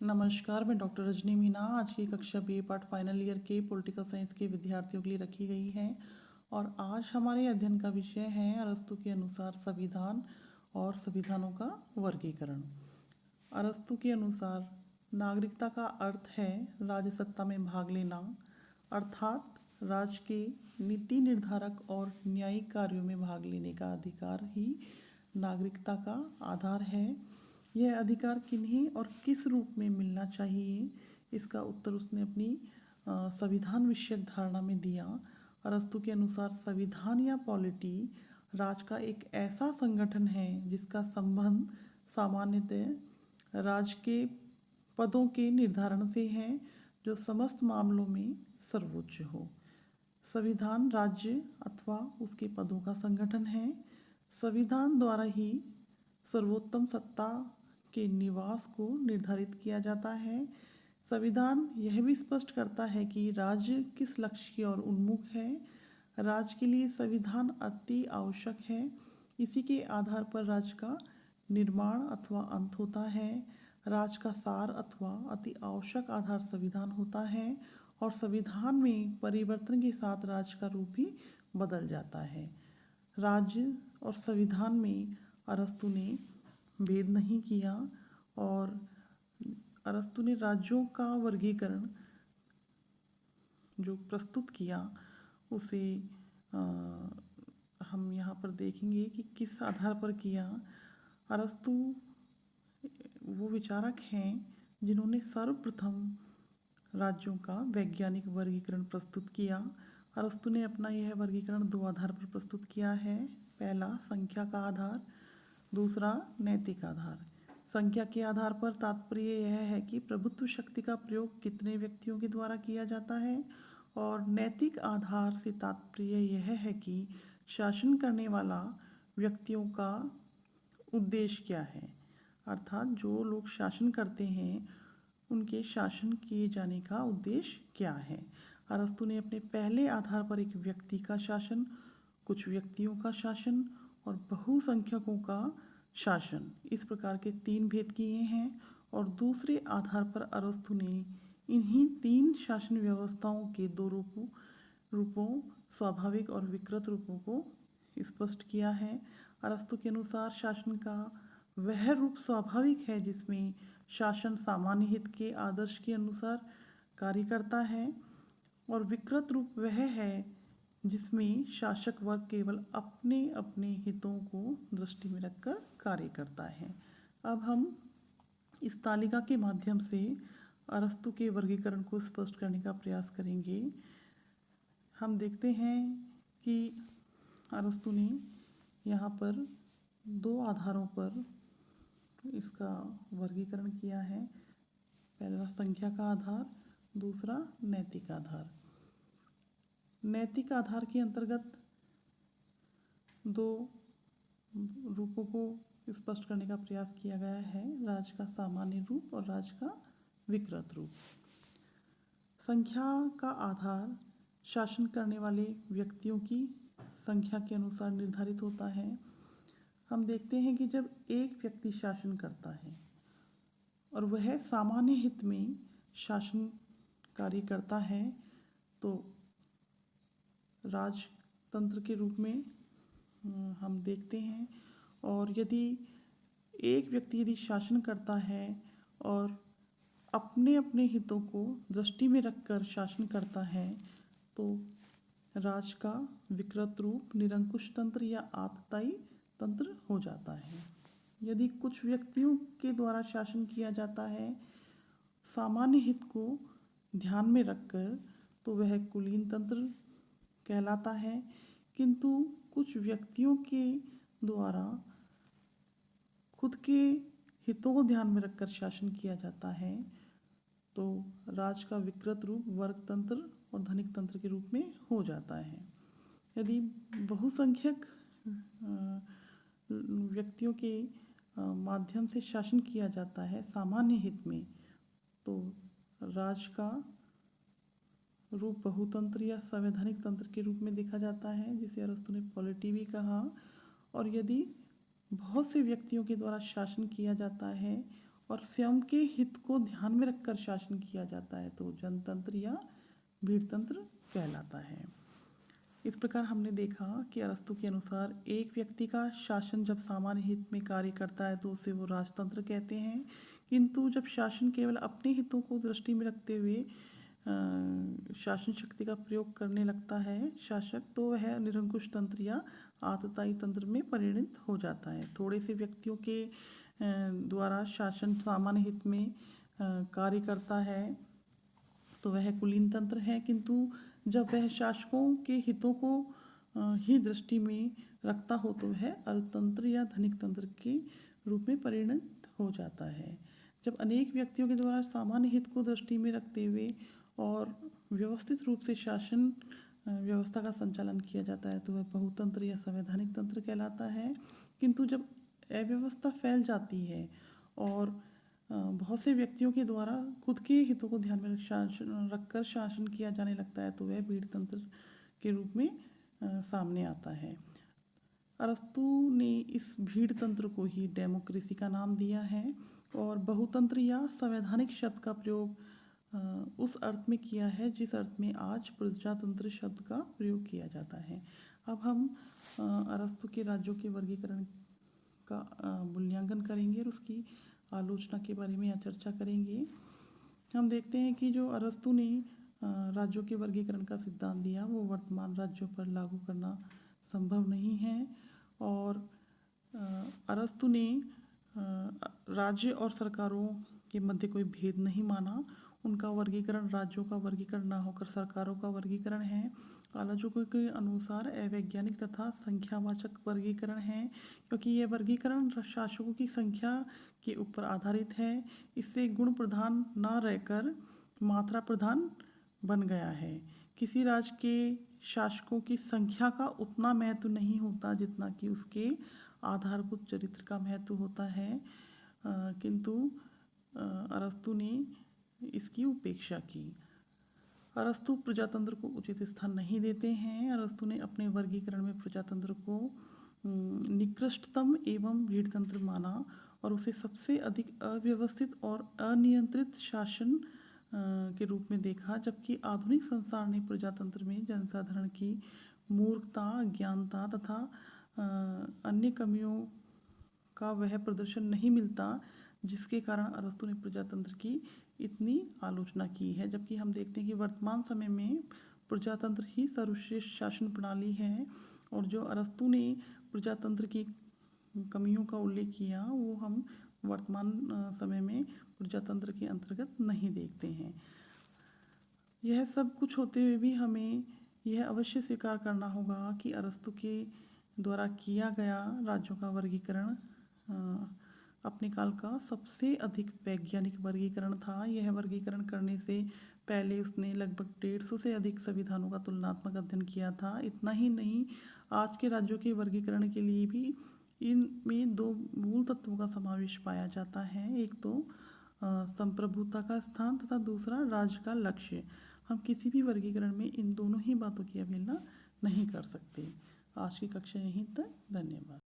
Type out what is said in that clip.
नमस्कार, मैं डॉक्टर रजनी मीना। आज की कक्षा बी ए पार्ट फाइनल ईयर के पॉलिटिकल साइंस के विद्यार्थियों के लिए रखी गई है और आज हमारे अध्ययन का विषय है अरस्तु के अनुसार संविधान और संविधानों का वर्गीकरण। अरस्तु के अनुसार नागरिकता का अर्थ है राजसत्ता में भाग लेना, अर्थात राज्य के नीति निर्धारक और न्यायिक कार्यों में भाग लेने का अधिकार ही नागरिकता का आधार है। यह अधिकार किन्हीं और किस रूप में मिलना चाहिए, इसका उत्तर उसने अपनी संविधान विषयक धारणा में दिया। अरस्तु के अनुसार संविधान या पॉलिटी राज्य का एक ऐसा संगठन है जिसका संबंध सामान्यतः राज्य के पदों के निर्धारण से है जो समस्त मामलों में सर्वोच्च हो। संविधान राज्य अथवा उसके पदों का संगठन है। संविधान द्वारा ही सर्वोत्तम सत्ता के निवास को निर्धारित किया जाता है। संविधान यह भी स्पष्ट करता है कि राज्य किस लक्ष्य की ओर उन्मुख है। राज्य के लिए संविधान अति आवश्यक है। इसी के आधार पर राज्य का निर्माण अथवा अंत होता है। राज्य का सार अथवा अति आवश्यक आधार संविधान होता है और संविधान में परिवर्तन के साथ राज्य का रूप भी बदल जाता है। राज्य और संविधान में अरस्तु ने भेद नहीं किया और अरस्तु ने राज्यों का वर्गीकरण जो प्रस्तुत किया उसे हम यहाँ पर देखेंगे कि किस आधार पर किया। अरस्तु वो विचारक हैं जिन्होंने सर्वप्रथम राज्यों का वैज्ञानिक वर्गीकरण प्रस्तुत किया। अरस्तु ने अपना यह वर्गीकरण दो आधार पर प्रस्तुत किया है। पहला संख्या का आधार, दूसरा नैतिक आधार। संख्या के आधार पर तात्पर्य यह है कि प्रभुत्व शक्ति का प्रयोग कितने व्यक्तियों के द्वारा किया जाता है और नैतिक आधार से तात्पर्य यह है कि शासन करने वाला व्यक्तियों का उद्देश्य क्या है, अर्थात जो लोग शासन करते हैं उनके शासन किए जाने का उद्देश्य क्या है। अरस्तु ने अपने पहले आधार पर एक व्यक्ति का शासन, कुछ व्यक्तियों का शासन और बहुसंख्यकों का शासन, इस प्रकार के तीन भेद किए हैं और दूसरे आधार पर अरस्तु ने इन्हीं तीन शासन व्यवस्थाओं के दो रूपों स्वाभाविक और विकृत रूपों को स्पष्ट किया है। अरस्तु के अनुसार शासन का वह रूप स्वाभाविक है जिसमें शासन सामान्य हित के आदर्श के अनुसार कार्य करता है और विकृत रूप वह है जिसमें शासक वर्ग केवल अपने अपने हितों को दृष्टि में रखकर कार्य करता है। अब हम इस तालिका के माध्यम से अरस्तु के वर्गीकरण को स्पष्ट करने का प्रयास करेंगे। हम देखते हैं कि अरस्तु ने यहाँ पर दो आधारों पर इसका वर्गीकरण किया है। पहला संख्या का आधार, दूसरा नैतिक आधार। नैतिक आधार के अंतर्गत दो रूपों को स्पष्ट करने का प्रयास किया गया है, राज्य का सामान्य रूप और राज्य का विकृत रूप। संख्या का आधार शासन करने वाले व्यक्तियों की संख्या के अनुसार निर्धारित होता है। हम देखते हैं कि जब एक व्यक्ति शासन करता है और वह सामान्य हित में शासन कार्य करता है तो राजतंत्र के रूप में हम देखते हैं। और यदि एक व्यक्ति यदि शासन करता है और अपने अपने हितों को दृष्टि में रखकर शासन करता है तो राज का विकृत रूप निरंकुश तंत्र या आततायी तंत्र हो जाता है। यदि कुछ व्यक्तियों के द्वारा शासन किया जाता है सामान्य हित को ध्यान में रखकर तो वह कुलीन तंत्र कहलाता है, किंतु कुछ व्यक्तियों के द्वारा खुद के हितों को ध्यान में रखकर शासन किया जाता है तो राज का विकृत रूप वर्ग तंत्र और धनिक तंत्र के रूप में हो जाता है। यदि बहुसंख्यक व्यक्तियों के माध्यम से शासन किया जाता है सामान्य हित में तो राज का रूप बहुतंत्र या संवैधानिक तंत्र के रूप में देखा जाता है, जिसे अरस्तु ने पॉलिटी भी कहा। और यदि बहुत से व्यक्तियों के द्वारा शासन किया जाता है और स्वयं के हित को ध्यान में रखकर शासन किया जाता है तो जनतंत्र या भीड़तंत्र कहलाता है। इस प्रकार हमने देखा कि अरस्तु के अनुसार एक व्यक्ति का शासन जब सामान्य हित में कार्य करता है तो उसे वो राजतंत्र कहते हैं, किंतु जब शासन केवल अपने हितों को दृष्टि में रखते हुए शासन शक्ति का प्रयोग करने लगता है शासक, तो वह निरंकुश तंत्र या आतताई तंत्र में परिणत हो जाता है। थोड़े से व्यक्तियों के द्वारा शासन सामान्य हित में कार्य करता है तो वह कुलीन तंत्र है, किंतु जब वह शासकों के हितों को ही दृष्टि में रखता हो तो वह अल्पतंत्र या धनिक तंत्र के रूप में परिणत हो जाता है। जब अनेक व्यक्तियों के द्वारा सामान्य हित को दृष्टि में रखते हुए और व्यवस्थित रूप से शासन व्यवस्था का संचालन किया जाता है तो वह बहुतंत्र या संवैधानिक तंत्र कहलाता है। किंतु जब अव्यवस्था फैल जाती है और बहुत से व्यक्तियों के द्वारा खुद के हितों को ध्यान में रखकर शासन किया जाने लगता है तो वह भीड़तंत्र के रूप में सामने आता है। अरस्तु ने इस भीड़तंत्र को ही डेमोक्रेसी का नाम दिया है और बहुतंत्र या संवैधानिक शब्द का प्रयोग उस अर्थ में किया है जिस अर्थ में आज प्रजातंत्र शब्द का प्रयोग किया जाता है। अब हम अरस्तु के राज्यों के वर्गीकरण का मूल्यांकन करेंगे और उसकी आलोचना के बारे में यहाँ चर्चा करेंगे। हम देखते हैं कि जो अरस्तु ने राज्यों के वर्गीकरण का सिद्धांत दिया वो वर्तमान राज्यों पर लागू करना संभव नहीं है और अरस्तु ने राज्य और सरकारों के मध्य कोई भेद नहीं माना। उनका वर्गीकरण राज्यों का वर्गीकरण ना होकर सरकारों का वर्गीकरण है। आलोचकों के अनुसार अवैज्ञानिक तथा संख्यावाचक वर्गीकरण है क्योंकि यह वर्गीकरण शासकों की संख्या के ऊपर आधारित है। इससे गुण प्रधान न रहकर मात्रा प्रधान बन गया है। किसी राज्य के शासकों की संख्या का उतना महत्व नहीं होता जितना कि उसके आधारभूत चरित्र का महत्व होता है, किंतु अरस्तु ने इसकी उपेक्षा की। अरस्तु प्रजातंत्र को उचित स्थान नहीं देते हैं। अरस्तु ने अपने वर्गीकरण में प्रजातंत्र को निकृष्टतम एवं भीड़तंत्र माना और उसे सबसे अधिक अव्यवस्थित और अनियंत्रित शासन के रूप में देखा, जबकि आधुनिक संसार ने प्रजातंत्र में जनसाधारण की मूर्खता, अज्ञानता तथा अन्य कमियों का वह प्रदर्शन नहीं मिलता जिसके कारण अरस्तु ने प्रजातंत्र की इतनी आलोचना की है। जबकि हम देखते हैं कि वर्तमान समय में प्रजातंत्र ही सर्वश्रेष्ठ शासन प्रणाली है और जो अरस्तु ने प्रजातंत्र की कमियों का उल्लेख किया वो हम वर्तमान समय में प्रजातंत्र के अंतर्गत नहीं देखते हैं। यह सब कुछ होते हुए भी हमें यह अवश्य स्वीकार करना होगा कि अरस्तु के द्वारा किया गया राज्यों का वर्गीकरण अपने काल का सबसे अधिक वैज्ञानिक वर्गीकरण था। यह वर्गीकरण करने से पहले उसने लगभग 150 से अधिक संविधानों का तुलनात्मक अध्ययन किया था। इतना ही नहीं, आज के राज्यों के वर्गीकरण के लिए भी इनमें दो मूल तत्वों का समावेश पाया जाता है। एक तो संप्रभुता का स्थान तथा दूसरा राज्य का लक्ष्य। हम किसी भी वर्गीकरण में इन दोनों ही बातों की अवहेलना नहीं कर सकते। आज की कक्षा यहीं तक। धन्यवाद।